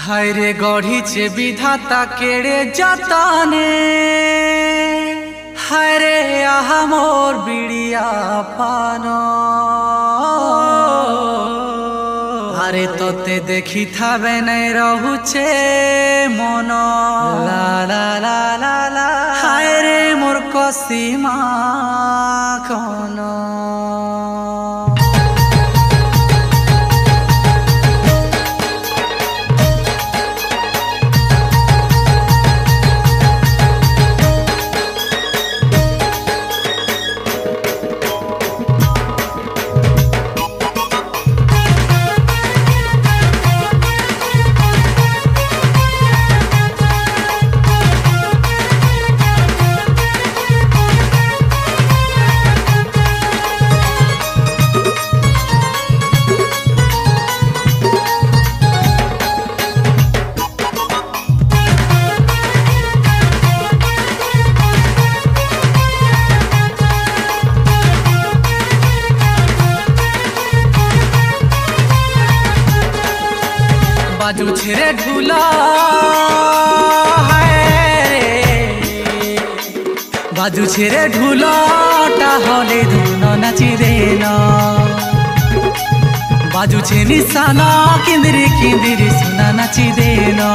हाय रे गढ़ीचे विधाता केड़े जताने हाय रे आहा मोर बिड़िया पानो अरे तोते देखी थावे नहीं रहुचे मन ला ला ला ला ला हाय रे मोर कसीमा कोनो बाजू छेरे ढूला बाजू छेरे ढूलाटा हले धुन नाची देना बाजू छे निशाना किंदरी किंदरी सुना नाची देना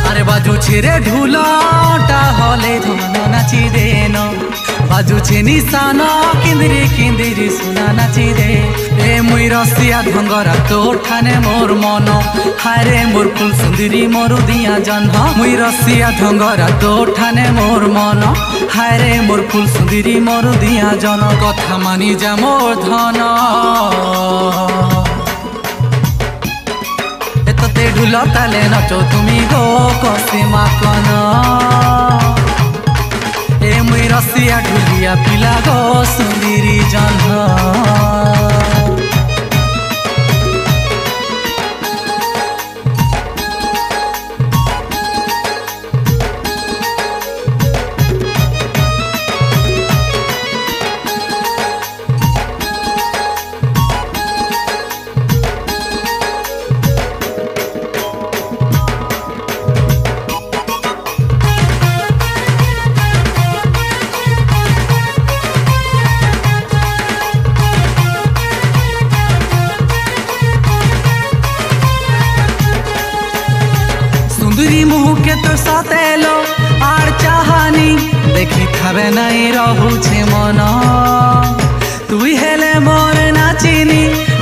अरे बाजू छेरे ढूलाटा हले धुन नाची देना बाजू छे निशाना किंदरी किंदरी सुना नाची दे ए मुई रसिया ढंगरा तो ठाने मोर मन हाय रे मोर फुल सुंदरी मोर दिया जन्म मुई रसिया ढंगरा तो ठाने मोर मन हाय रे मोर फुल सुंदरी मोर दिया जन कथा मानी जा मोर धन एतते ढुल ताले नाचो तुमी गो कसीमा कन ए मुई रसिया ढुलिया पिला गो सुंदरी जन्म सुंदरी मुँह के तो सतेलो आर चाहानी देखी थावे नहीं रहुछे मन तुई हेले मोर नाचिनी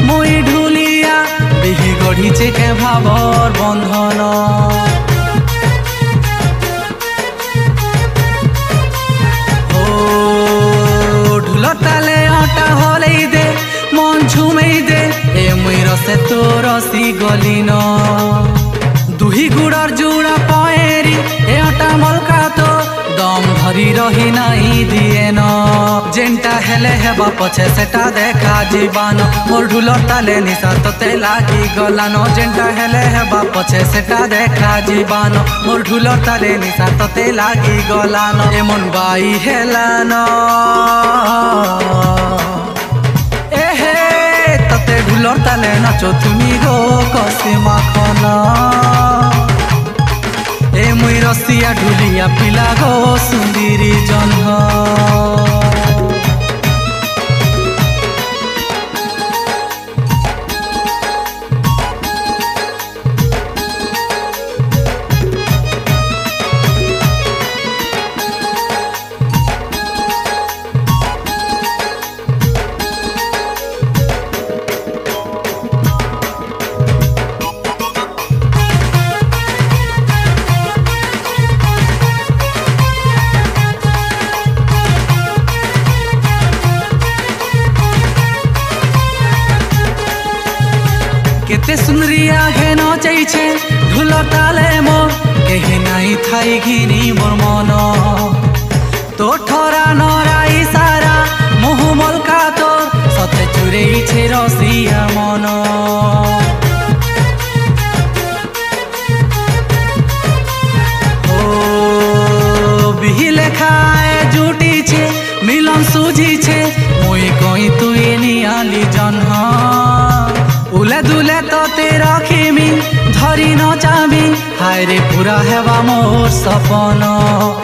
मुई ढुलिया बिही गढ़ीचे के भावर बंधन ओ ढुल ताले आटा हले दे मन झुमेई दे ए मुई रसे तो रसी गलिन दुही गुड़र जुड़ा पएरी एटा मलका तो दम धरी रही नहीं दिए न जेंटा हेले हेबा पछे सेटा देखा जीवान मोर ढुलर ताले निशा तोते लागी गलान जेंटा हेले हेबा पछे सेटा देखा जीवान मोर ढुलर ताले निशा तोते लागी गलान एमन बाई हेलान ढुलर ताले नाचो तुमी गो कसीमा खन ए मुई रसिया ढुलिया पिला गो सुंदरी जन्म केते सुंदरिया घे नचैछे ढुल ताले मोर केही नाई थाई घिनी मोर मन तो ठरा नरा इशारा मुह मलका तोर सते चुरेइछे रसिया मन ओ बिही लेखाए जुटिछे मिलन एकदम सुझीछे मुई कई तुई नियाली जन्हा उले दुले तोते रखिमी धरी न चाबी हाय रे पूरा हेवा मोर सपन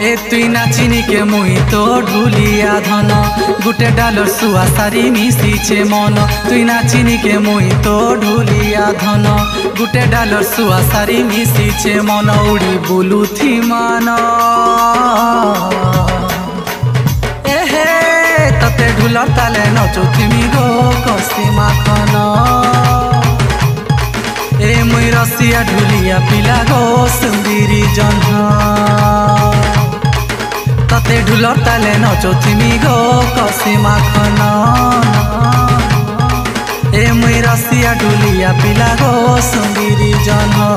ए तुई नाचिनी के मुई तो ढुलिया धन गुटे डालर सुआ सारी मिशिछे मन तुई नाचिनी के मुई तो ढुलिया धन गुटे डालर सुआ सारी मिशिछे मन उड़ी बुलुथी मान एहे तते ढुलर ताले नचुथिमी गो कसी माखन ए मुई रसिया ढुलिया पिला गो सुंदरी जन्हा तते ढुलर ताले नचुथिमी गो कसी माखन ए मुई रसिया ढुलिया पिला गो सुंदरी जन्हा।